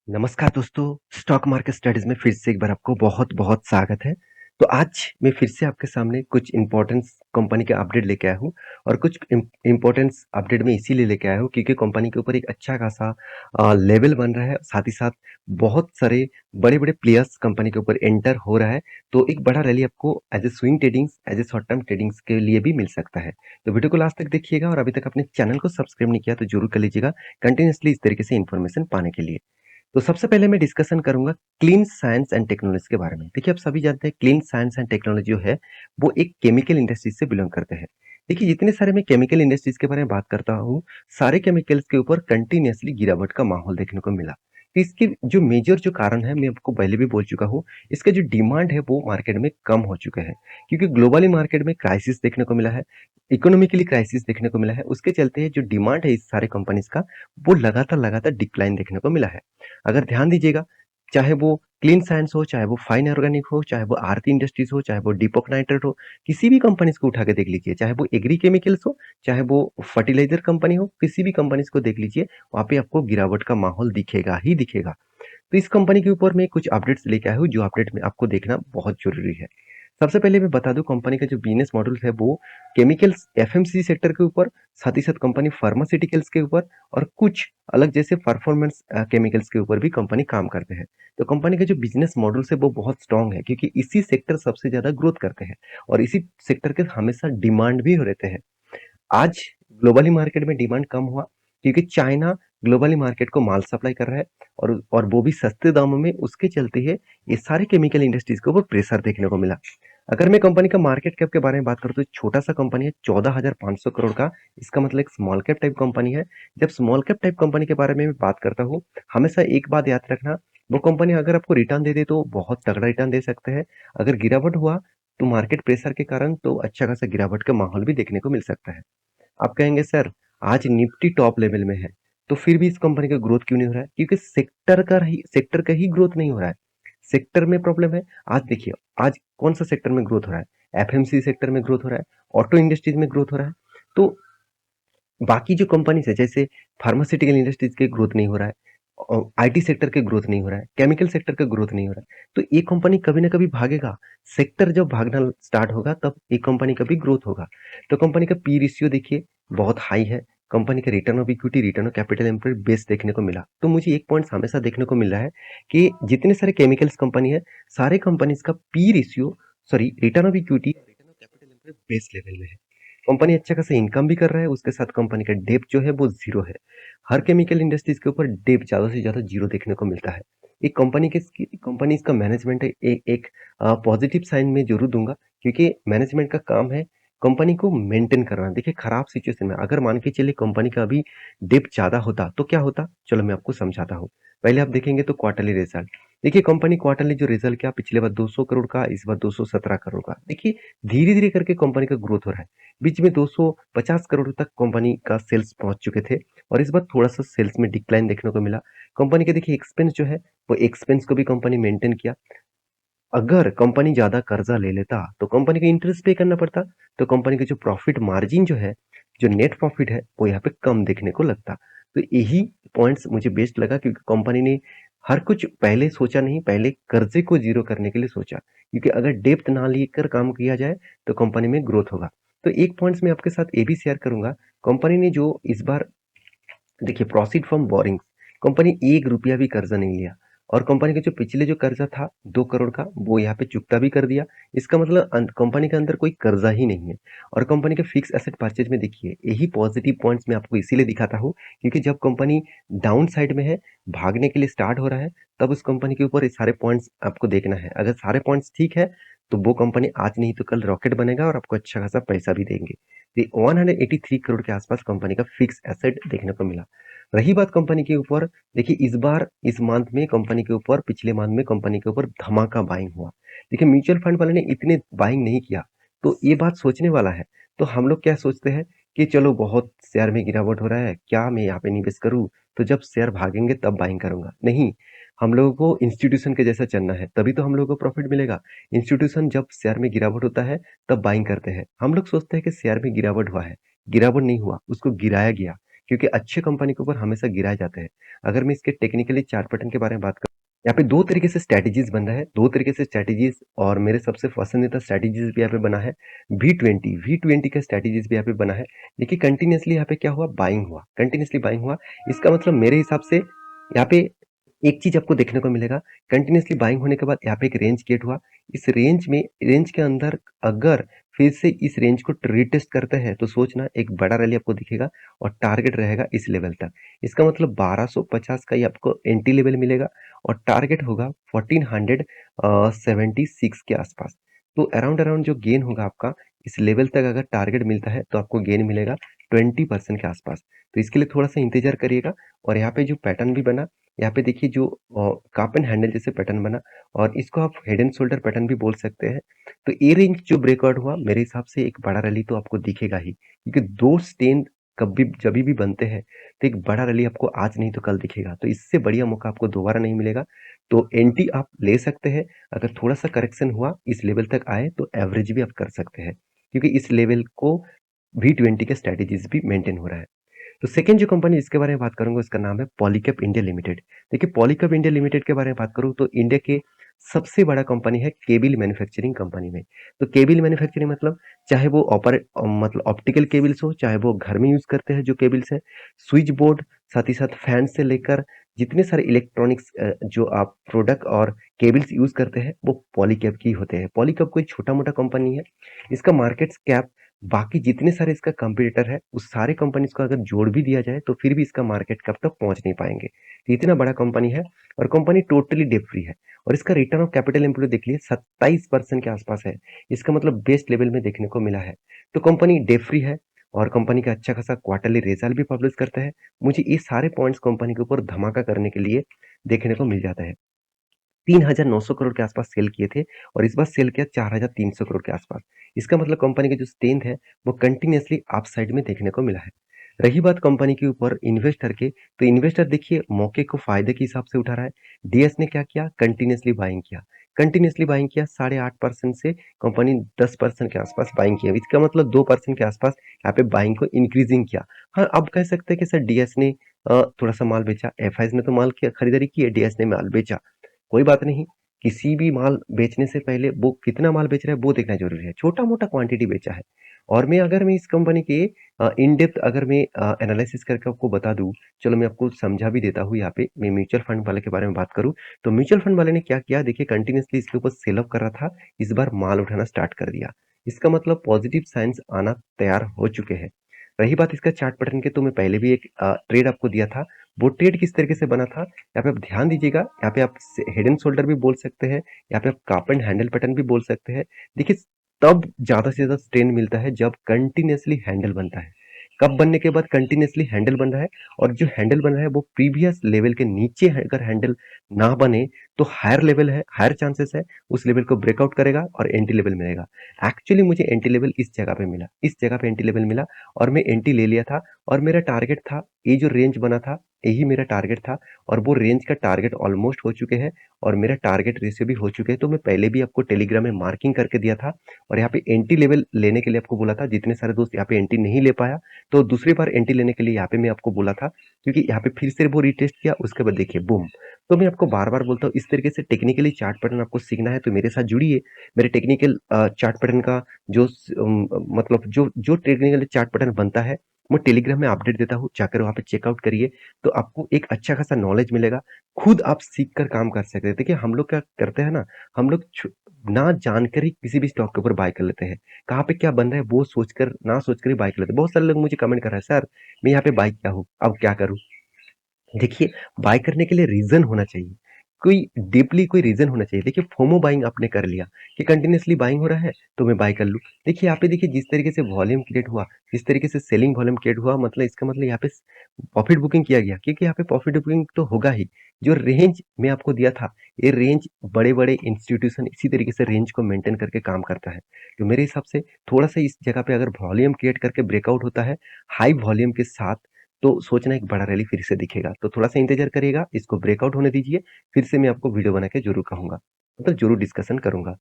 नमस्कार दोस्तों, stock market studies में फिर से एक बार आपको बहुत-बहुत स्वागत है। तो आज मैं फिर से आपके सामने कुछ इम्पोर्टेंस कंपनी के अपडेट लेके आया हूँ और कुछ इम्पोर्टेंस अपडेट मैं इसीलिए लेके आया हूँ क्योंकि कंपनी के ऊपर एक अच्छा खासा लेवल बन रहा है। साथ ही साथ बहुत सारे बड़े-बड़े प्लेयर्स कंपनी के ऊपर एंटर हो रहा है। तो एक बड़ा रैली आपको as a swing tradings, as a short term tradings के लिए भी मिल सकता है। तो वीडियो को लास्ट तक देखिएगा और अभी तक अपने चैनल को सब्सक्राइब नहीं किया तो जरूर कर लीजिएगा कंटिन्यूअसली इस तरीके से इन्फॉर्मेशन पाने के लिए। तो सबसे पहले मैं डिस्कशन करूंगा क्लीन साइंस एंड टेक्नोलॉजी के बारे में। देखिए, आप सभी जानते हैं क्लीन साइंस एंड टेक्नोलॉजी जो है वो एक केमिकल इंडस्ट्री से बिलोंग करते हैं। देखिए, जितने सारे मैं केमिकल इंडस्ट्रीज के बारे में बात करता हूँ, सारे केमिकल्स के ऊपर कंटिन्यूअसली गिरावट का माहौल देखने को मिला। तो इसके जो मेजर जो कारण है, मैं आपको पहले भी बोल चुका हूँ, इसका जो डिमांड है वो मार्केट में कम हो चुका है क्योंकि ग्लोबली मार्केट में क्राइसिस देखने को मिला है, इकोनॉमिकली क्राइसिस देखने को मिला है। उसके चलते जो डिमांड है इस सारे कंपनीज का वो लगातार लगातार डिक्लाइन देखने को मिला है। अगर ध्यान दीजिएगा, चाहे वो क्लीन साइंस हो, चाहे वो फाइन ऑर्गेनिक हो, चाहे वो आरती इंडस्ट्रीज हो, चाहे वो दीपक नाइट्रेट हो, किसी भी कंपनीज को उठा के देख लीजिए, चाहे वो एग्री केमिकल्स हो, चाहे वो फर्टिलाइजर कंपनी हो, किसी भी कंपनीज को देख लीजिए, वहां पे आपको गिरावट का माहौल दिखेगा ही दिखेगा। तो इस कंपनी के ऊपर मैं कुछ अपडेट्स लेके आया हूँ जो अपडेट में आपको देखना बहुत जरूरी है। सबसे पहले मैं बता दूं, कंपनी का जो बिजनेस मॉडल है वो केमिकल्स एफएमसीजी सेक्टर के ऊपर, साथ ही साथ कंपनी फार्मास्यूटिकल्स के ऊपर और कुछ अलग जैसे परफॉर्मेंस केमिकल्स के ऊपर भी कंपनी काम करते हैं। तो कंपनी का जो बिजनेस मॉडल है वो बहुत स्ट्रांग है क्योंकि इसी सेक्टर सबसे ज्यादा ग्रोथ करते हैं और इसी सेक्टर के हमेशा डिमांड भी रहते हैं। आज ग्लोबली मार्केट में डिमांड कम हुआ क्योंकि चाइना ग्लोबली मार्केट को माल सप्लाई कर रहा है और वो भी सस्ते दामों में। उसके चलते है ये सारे केमिकल इंडस्ट्रीज के ऊपर प्रेशर देखने को मिला। अगर मैं कंपनी का मार्केट कैप के बारे में बात करूँ तो छोटा सा कंपनी है, 14,500 करोड़ का। इसका मतलब एक स्मॉल कैप टाइप कंपनी है। जब स्मॉल कैप टाइप कंपनी के बारे में मैं बात करता हूँ, हमेशा एक बात याद रखना, वो कंपनी अगर आपको रिटर्न दे दे तो बहुत तगड़ा रिटर्न दे सकते हैं। अगर गिरावट हुआ तो मार्केट प्रेशर के कारण तो अच्छा खासा गिरावट का माहौल भी देखने को मिल सकता है। आप कहेंगे सर, आज निफ्टी टॉप लेवल में है तो फिर भी इस कंपनी का ग्रोथ क्यों नहीं हो रहा है? क्योंकि सेक्टर का ही ग्रोथ नहीं हो रहा है। सेक्टर में प्रॉब्लम है। आज देखिए, आज कौन सा सेक्टर में ग्रोथ हो रहा है? एफएमसी सेक्टर में ग्रोथ हो रहा है, ऑटो इंडस्ट्रीज में ग्रोथ हो रहा है। तो बाकी जो कंपनीज है जैसे फार्मास्यूटिकल इंडस्ट्रीज के ग्रोथ नहीं हो रहा है, आईटी सेक्टर के ग्रोथ नहीं हो रहा है, केमिकल सेक्टर का ग्रोथ नहीं हो रहा है, तो ये कंपनी कभी ना कभी भागेगा। सेक्टर जब भागना स्टार्ट होगा तब एक कंपनी का भी ग्रोथ होगा। तो कंपनी का पी रेशियो देखिए बहुत हाई है। कंपनी का return of equity, return of capital employed base देखने को मिला। तो मुझे एक पॉइंट हमेशा देखने को मिल रहा है कि जितने सारे केमिकल्स कंपनी है, सारे कंपनीज का P ratio, sorry return of equity, return of capital employed base level में है। कंपनी अच्छा खासा इनकम भी कर रहा है, उसके साथ कंपनी का डेप जो है वो जीरो है। हर केमिकल इंडस्ट्रीज के ऊपर डेप ज्यादा से ज्यादा जीरो देखने को मिलता है। एक कंपनी इसका मैनेजमेंट है, एक पॉजिटिव साइन में जरूर दूंगा क्योंकि मैनेजमेंट का काम है कंपनी को मेंटेन करना। देखिए, खराब सिचुएशन में अगर मान के चलिए कंपनी का अभी डेप ज्यादा होता तो क्या होता, चलो मैं आपको समझाता हूँ। पहले आप देखेंगे तो क्वार्टरली रिजल्ट। देखिए, कंपनी क्वार्टरली जो रिजल्ट क्या, पिछले बार 200 करोड़ का, इस बार 217 करोड़ का। देखिए, धीरे धीरे करके कंपनी का ग्रोथ हो रहा है। बीच में 250 करोड़ तक कंपनी का सेल्स पहुंच चुके थे और इस बार थोड़ा सा सेल्स में डिक्लाइन देखने को मिला। कंपनी के देखिए एक्सपेंस जो है वो एक्सपेंस को भी कंपनी मेंटेन किया। अगर कंपनी ज्यादा कर्जा ले लेता तो कंपनी को इंटरेस्ट पे करना पड़ता, तो कंपनी का जो प्रॉफिट मार्जिन जो है, जो नेट प्रॉफिट है, वो यहाँ पे कम देखने को लगता। तो यही पॉइंट्स मुझे बेस्ट लगा क्योंकि कंपनी ने हर कुछ पहले सोचा नहीं, पहले कर्जे को जीरो करने के लिए सोचा क्योंकि अगर डेप्थ ना लेकर काम किया जाए तो कंपनी में ग्रोथ होगा। तो एक पॉइंट्स मैं आपके साथ ये भी शेयर करूंगा। कंपनी ने जो इस बार देखिए प्रोसीड फ्रॉम बोरिंग, कंपनी 1 रुपया भी कर्जा नहीं लिया और कंपनी का जो पिछले जो कर्जा था 2 करोड़ का वो यहाँ पे चुकता भी कर दिया। इसका मतलब कंपनी के अंदर कोई कर्जा ही नहीं है। और कंपनी के फिक्स एसेट परचेज में देखिए, यही पॉजिटिव पॉइंट्स मैं आपको इसीलिए दिखाता हूँ क्योंकि जब कंपनी डाउन साइड में है, भागने के लिए स्टार्ट हो रहा है, तब उस कंपनी के ऊपर ये सारे पॉइंट्स आपको देखना है। अगर सारे पॉइंट्स ठीक है तो वो कंपनी आज नहीं तो कल रॉकेट बनेगा और आपको अच्छा खासा पैसा भी देंगे। 183 करोड़ के आसपास कंपनी का फिक्स एसेट देखने को मिला। रही बात कंपनी के ऊपर, देखिए इस बार इस मंथ में कंपनी के ऊपर, पिछले मंथ में कंपनी के ऊपर धमाका बाइंग हुआ। देखिए, म्यूचुअल फंड वाले ने इतने बाइंग नहीं किया, तो ये बात सोचने वाला है। तो हम लोग क्या सोचते हैं कि चलो बहुत शेयर में गिरावट हो रहा है, क्या मैं यहाँ पे निवेश करूं, तो जब शेयर भागेंगे तब बाइंग करूंगा। नहीं, हम लोगों को इंस्टीट्यूशन के जैसा चलना है, तभी तो हम लोगों को प्रॉफिट मिलेगा। इंस्टीट्यूशन जब शेयर में गिरावट होता है तब बाइंग करते हैं। हम लोग सोचते हैं कि शेयर में गिरावट हुआ है, गिरावट नहीं हुआ, उसको गिराया गया क्योंकि अच्छे कंपनी के ऊपर हमेशा गिराए जाते हैं। अगर मैं इसके टेक्निकली चार्ट पैटर्न के बारे में बात करूँ, यहाँ पे 2 तरीके से स्ट्रैटेजीज़ बन रहा है, 2 तरीके से स्ट्रैटेजीज़ और मेरे सबसे पसंदीदा स्ट्रैटेजीज़ भी यहाँ पे बना है। V20 का स्ट्रैटेजीज़ भी यहाँ पे बना है। देखिए कंटीन्यूअसली यहाँ पे क्या हुआ, बाइंग हुआ, कंटीन्यूअसली बाइंग हुआ। इसका मतलब मेरे हिसाब से यहाँ पे एक चीज़ आपको देखने को मिलेगा, कंटीन्यूअसली बाइंग होने के बाद यहाँ पे एक रेंज क्रिएट हुआ। इस रेंज के अंदर अगर फिर से इस रेंज को रीटेस्ट करते हैं तो सोचना एक बड़ा रैली आपको दिखेगा और टारगेट रहेगा इस लेवल तक। इसका मतलब 1250 का ही आपको एंट्री लेवल मिलेगा और टारगेट होगा 1476 के आसपास। तो अराउंड अराउंड जो गेन होगा आपका, इस लेवल तक अगर टारगेट मिलता है तो आपको गेन मिलेगा 20% के आसपास। तो इसके लिए थोड़ा सा इंतजार करिएगा। और यहाँ पे जो पैटर्न भी बना, यहाँ पे देखिए जो कप एंड हैंडल जैसे पैटर्न बना और इसको आप हेड एंड शोल्डर पैटर्न भी बोल सकते हैं। तो ये रेंज जो ब्रेकआउट हुआ, मेरे हिसाब से एक बड़ा रैली तो आपको दिखेगा ही, क्योंकि 2 स्टैंड कभी जभी भी बनते हैं तो एक बड़ा रैली आपको आज नहीं तो कल दिखेगा। तो इससे बढ़िया मौका आपको दोबारा नहीं मिलेगा। तो एंट्री आप ले सकते हैं। अगर थोड़ा सा करेक्शन हुआ, इस लेवल तक आए तो एवरेज भी आप कर सकते हैं, क्योंकि इस लेवल को V20 के स्ट्रैटेजीज भी मेंटेन हो रहा है। तो सेकंड जो कंपनी जिसके बारे में बात करूंगा उसका नाम है पॉलीकैब इंडिया लिमिटेड। देखिए पॉलीकैब इंडिया लिमिटेड के बारे में बात करूं तो इंडिया के सबसे बड़ा कंपनी है केबल मैन्युफैक्चरिंग कंपनी में। तो केबल मैन्युफैक्चरिंग मतलब चाहे वो मतलब ऑप्टिकल केबल्स हो, चाहे वो घर में यूज करते हैं जो केबल्स है, स्विच बोर्ड, साथ ही साथ फैन से लेकर जितने सारे इलेक्ट्रॉनिक्स जो आप प्रोडक्ट और केबल्स यूज करते हैं वो पॉलीकैब की होते हैं। पॉलीकैब कोई छोटा मोटा कंपनी है। इसका मार्केट कैप बाकी जितने सारे इसका कंपटीटर है उस सारे कंपनीज को अगर जोड़ भी दिया जाए तो फिर भी इसका मार्केट कैप तक पहुंच नहीं पाएंगे। तो इतना बड़ा कंपनी है और कंपनी टोटली डेट फ्री है। और इसका रिटर्न ऑफ कैपिटल एम्प्लॉय देख लिए 27% के आसपास है। इसका मतलब बेस्ट लेवल में देखने को मिला है। तो कंपनी डेट फ्री है और कंपनी का अच्छा खासा क्वार्टरली रिजल्ट भी पब्लिश करता है। मुझे ये सारे पॉइंट्स कंपनी के ऊपर धमाका करने के लिए देखने को मिल जाता है। 3,900 करोड़ के आसपास सेल किए थे और इस बार सेल किया 4,300 करोड़ के आसपास। इसका मतलब कंपनी की जो स्ट्रेंथ है वो कंटिन्यूअसली अप साइड में देखने को मिला है। रही बात कंपनी के ऊपर इन्वेस्टर के, तो इन्वेस्टर देखिए मौके को फायदे के हिसाब से उठा रहा है। डीएस ने क्या किया, कंटिन्यूअसली बाइंग किया। कंटिन्यूअसली बाइंग किया, 8.5% से कंपनी 10% के आसपास बाइंग किया। इसका मतलब 2% के आसपास यहाँ पे बाइंग को इंक्रीजिंग किया। हाँ, अब कह सकते हैं कि सर डीएस ने थोड़ा सा माल बेचा, एफआईज ने तो माल की खरीदारी की है, डीएस ने माल बेचा। कोई बात नहीं, किसी भी माल बेचने से पहले वो कितना माल बेच रहा है वो देखना जरूरी है। छोटा मोटा क्वांटिटी बेचा है। और अगर मैं इस कंपनी के इन डेप्थ अगर मैं एनालिसिस करके आपको बता दूं, चलो मैं आपको समझा भी देता हूँ। यहाँ पे मैं म्यूचुअल फंड वाले के बारे में बात करूँ तो म्यूचुअल फंड वाले ने क्या किया, देखिए कंटिन्यूअसली इसके ऊपर सेल अप कर रहा था, इस बार माल उठाना स्टार्ट कर दिया। इसका मतलब पॉजिटिव साइंस आना तैयार हो चुके हैं। रही बात इसका चार्ट पैटर्न के, तो मैं पहले भी एक ट्रेड आपको दिया था। वो ट्रेड किस तरीके से बना था यहाँ पे आप ध्यान दीजिएगा। यहाँ पे आप हेड एंड शोल्डर भी बोल सकते हैं, यहाँ पे आप कप एंड हैंडल पैटर्न भी बोल सकते हैं। देखिए तब ज्यादा से ज्यादा स्ट्रेन मिलता है जब कंटिन्यूअसली हैंडल बनता है। कप बनने के बाद कंटिन्यूअसली हैंडल बन रहा है और जो हैंडल बन रहा है वो प्रीवियस लेवल के नीचे अगर हैंडल ना बने तो हायर लेवल है, हायर चांसेस है उस लेवल को ब्रेकआउट करेगा और एंटी लेवल मिलेगा। एक्चुअली मुझे एंटी लेवल इस जगह पे मिला, इस जगह पे एंटी लेवल मिला और मैं एंटी ले लिया था। और मेरा टारगेट था, ये जो रेंज बना था यही मेरा टारगेट था और वो रेंज का टारगेट ऑलमोस्ट हो चुके हैं और मेरा टारगेट रेशियो भी हो चुके हैं। तो मैं पहले भी आपको टेलीग्राम में मार्किंग करके दिया था और यहाँ पे एंटी लेवल लेने के लिए आपको बोला था। जितने सारे दोस्त यहाँ पे एंटी नहीं ले पाया तो दूसरी बार एंटी लेने के लिए यहाँ पे मैं आपको बोला था, क्योंकि यहाँ पे फिर से वो रिटेस्ट किया, उसके बाद देखिए बूम। तो मैं आपको बार बार बोलता हूँ इस तरीके से टेक्निकली चार्ट पैटर्न आपको सीखना है तो मेरे साथ जुड़िए। मेरे टेक्निकल चार्ट पैटर्न का जो मतलब जो टेक्निकल चार्ट पैटर्न बनता है मैं टेलीग्राम में अपडेट देता हूँ, जाकर वहाँ पे चेकआउट करिए। तो आपको एक अच्छा खासा नॉलेज मिलेगा, खुद आप सीख कर काम कर सकते हैं। देखिए हम लोग क्या करते हैं ना, हम लोग ना जानकर ही किसी भी स्टॉक के ऊपर बाय कर लेते हैं। कहाँ पे क्या बन रहा है वो सोचकर ना सोचकर ही बाय कर लेते हैं। बहुत सारे लोग मुझे कमेंट कर रहे हैं, सर मैं यहाँ पे बाय किया हूँ अब क्या करूँ। देखिए बाय करने के लिए रीजन होना चाहिए, कोई डीपली कोई रीजन होना चाहिए। देखिए फोमो बाइंग आपने कर लिया कि कंटिन्यूअसली बाइंग हो रहा है तो मैं बाय कर लूं। देखिए यहाँ पे देखिए जिस तरीके से वॉल्यूम क्रिएट हुआ, जिस तरीके से सेलिंग वॉल्यूम क्रिएट हुआ, मतलब इसका मतलब यहाँ पे प्रॉफिट बुकिंग किया गया, क्योंकि यहाँ पे प्रॉफिट बुकिंग तो होगा ही। जो रेंज मैं आपको दिया था, ये रेंज बड़े बड़े इंस्टीट्यूशन इसी तरीके से रेंज को मेंटेन करके काम करता है। तो मेरे हिसाब से थोड़ा सा इस जगह पे अगर वॉल्यूम क्रिएट करके ब्रेकआउट होता है हाई वॉल्यूम के साथ, तो सोचना एक बड़ा रैली फिर से दिखेगा। तो थोड़ा सा इंतजार करिएगा, इसको ब्रेकआउट होने दीजिए, फिर से मैं आपको वीडियो बना के जरूर कहूंगा। मतलब ज़रूर डिस्कशन करूँगा।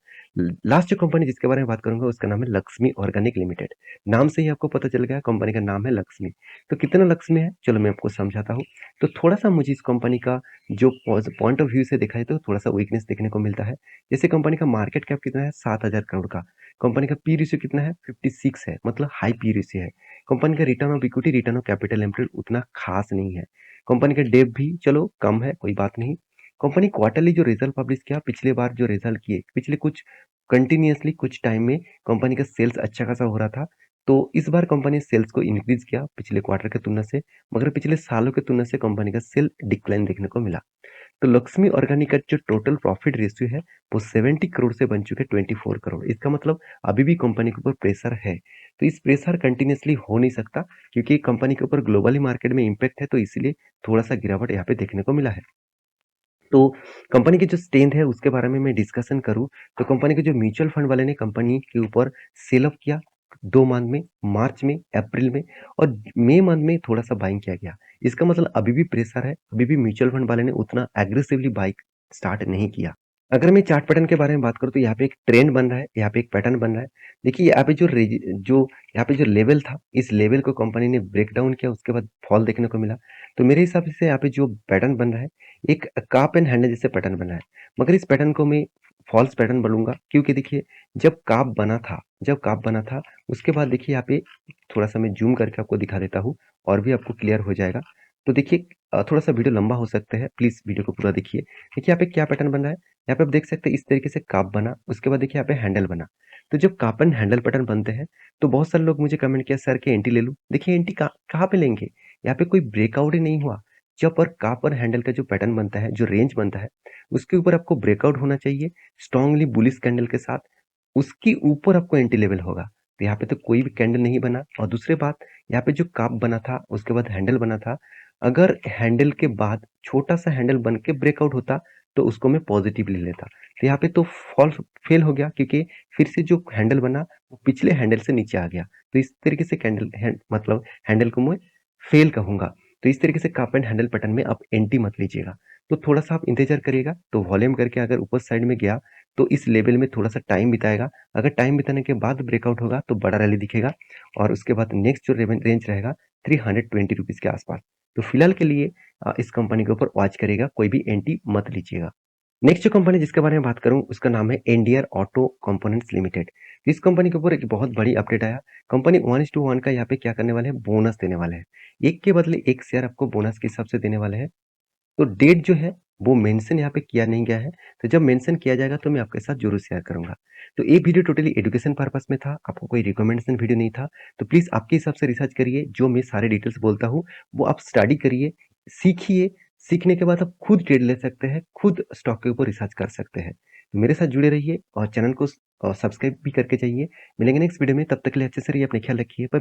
लास्ट जो कंपनी जिसके बारे में बात करूँगा उसका नाम है लक्ष्मी ऑर्गेनिक लिमिटेड। नाम से ही आपको पता चल गया कंपनी का नाम है लक्ष्मी। तो कितना लक्ष्मी है चलो मैं आपको समझाता हूँ। तो थोड़ा-सा मुझे इस कंपनी का जो पॉइंट ऑफ व्यू से देखा जाए तो थोड़ा-सा वीकनेस देखने को मिलता है। जैसे कंपनी का मार्केट कैप कितना है 7,000 करोड़ का। कंपनी का पी रेशियो कितना है 56 है, मतलब हाई पी रेशियो है। कंपनी का return of equity, return of capital employed उतना खास नहीं है। कंपनी का डेब्ट भी चलो कम है, कोई बात नहीं। कंपनी क्वार्टरली जो रिजल्ट पब्लिश किया, पिछले बार जो रिजल्ट किए, पिछले कुछ कंटिन्यूअसली कुछ टाइम में कंपनी का सेल्स अच्छा खासा हो रहा था। तो इस बार कंपनी ने सेल्स को इंक्रीज किया पिछले क्वार्टर की तुलना से, मगर पिछले सालों की तुलना से कंपनी का सेल डिक्लाइन देखने को मिला। तो लक्ष्मी ऑर्गेनिक का जो टोटल प्रॉफिट रेशियो है वो 70 करोड़ से बन चुके 24 करोड़। इसका मतलब अभी भी कंपनी के ऊपर प्रेशर है। तो इस प्रेशर कंटिन्यूअसली हो नहीं सकता, क्योंकि कंपनी के ऊपर ग्लोबली मार्केट में इम्पैक्ट है, तो इसीलिए थोड़ा सा गिरावट यहाँ पे देखने को मिला है। तो कंपनी की जो स्ट्रेंथ है उसके बारे में मैं डिस्कशन करूँ, तो कंपनी के जो म्यूचुअल फंड वाले ने कंपनी के ऊपर सेल ऑफ किया 2 मंथ में, मार्च में, अप्रैल में और मई मंथ में थोड़ा-सा बाइंग किया गया। इसका मतलब अभी भी प्रेशर है, अभी भी म्यूचुअल फंड वाले ने उतना एग्रेसिवली बाइंग स्टार्ट नहीं किया। अगर मैं चार्ट पैटर्न के बारे में बात करूँ तो यहाँ पे एक ट्रेंड बन रहा है, यहाँ पे एक पैटर्न बन रहा है। देखिए यहाँ पे यहाँ पे जो लेवल था, इस लेवल को कंपनी ने ब्रेक डाउन किया, उसके बाद फॉल देखने को मिला। तो मेरे हिसाब से यहाँ पे जो पैटर्न बन रहा है, एक काप एंड हैंडल जैसे पैटर्न बना है। मगर इस पैटर्न को मैं फॉल्स पैटर्न बोलूँगा, क्योंकि देखिए जब काप बना था, उसके बाद देखिए यहाँ पे थोड़ा-सा मैं ज़ूम करके आपको दिखा देता हूँ और भी आपको क्लियर हो जाएगा। तो देखिए थोड़ा-सा वीडियो लंबा हो सकता है, प्लीज़ वीडियो को पूरा देखिए। देखिए यहाँ पे क्या पैटर्न बन रहा है, यहाँ पे आप देख सकते हैं इस तरीके से काप बना, उसके बाद देखिए यहाँ पे हैंडल बना। तो जब काप एंड हैंडल पैटर्न बनते हैं, तो बहुत सारे लोग मुझे कमेंट किया सर कि एंट्री ले लूँ। देखिए एंट्री कहाँ पे लेंगे? यहाँ पे कोई ब्रेकआउट ही नहीं हुआ। जब पर काप और हैंडल का जो पैटर्न बनता है, जो रेंज बनता है, उसके ऊपर आपको ब्रेकआउट होना चाहिए स्ट्रांगली बुलिश कैंडल के साथ, उसके ऊपर आपको एंट्री लेवल होगा। तो यहाँ पे तो कोई भी कैंडल नहीं बना और दूसरी बात, यहाँ पे जो काप बना था, उसके बाद हैंडल बना था, अगर हैंडल के बाद छोटा-सा हैंडल बन के ब्रेकआउट होता, तो उसको मैं पॉजिटिव ले लेता। तो यहाँ पे तो फॉल फेल हो गया, क्योंकि फिर से जो हैंडल बना, वो पिछले हैंडल से नीचे आ गया। तो इस तरीके से मतलब हैंडल को मैं फेल कहूँगा। तो इस तरीके से काप एंड हैंडल पैटर्न में आप एंट्री मत लीजिएगा। तो थोड़ा-सा आप इंतज़ार करिएगा, तो वॉल्यूम करके अगर ऊपर साइड में गया, तो इस लेवल में थोड़ा-सा टाइम बिताएगा। अगर टाइम बिताने के बाद ब्रेकआउट होगा, तो बड़ा रैली दिखेगा और उसके बाद नेक्स्ट जो रेंज रहेगा ₹320 के आसपास। तो फिलहाल के लिए इस कंपनी के ऊपर वॉच करिएगा, कोई भी एंट्री मत लीजिएगा। नेक्स्ट जो कंपनी जिसके बारे में बात करूँ उसका नाम है एनडीआर ऑटो कंपोनेंट्स लिमिटेड। इस कंपनी के ऊपर एक बहुत बड़ी अपडेट आया। कंपनी 1:1 का यहाँ पे क्या करने वाले हैं, बोनस देने वाले हैं। एक के बदले एक शेयर आपको बोनस के हिसाब से देने वाले हैं। तो डेट जो है वो मेंशन यहाँ पे किया नहीं गया है। तो जब मेंशन किया जाएगा तो मैं आपके साथ ज़रूर शेयर करूँगा। तो ये वीडियो टोटली एजुकेशन पर्पस में था, आपको कोई रिकमेंडेशन वीडियो नहीं था। तो प्लीज़ आपके हिसाब से रिसर्च करिए, जो मैं सारे डिटेल्स बोलता हूँ वो आप स्टडी करिए, सीखिए। सीखने के बाद आप खुद ट्रेड ले सकते हैं, खुद स्टॉक के ऊपर रिसर्च कर सकते हैं। तो मेरे साथ जुड़े रहिए और चैनल को सब्सक्राइब भी करके जाइए। मिलेंगे नेक्स्ट वीडियो में, तब तक के लिए अच्छे से रहिए, अपना ख्याल रखिए। बाय।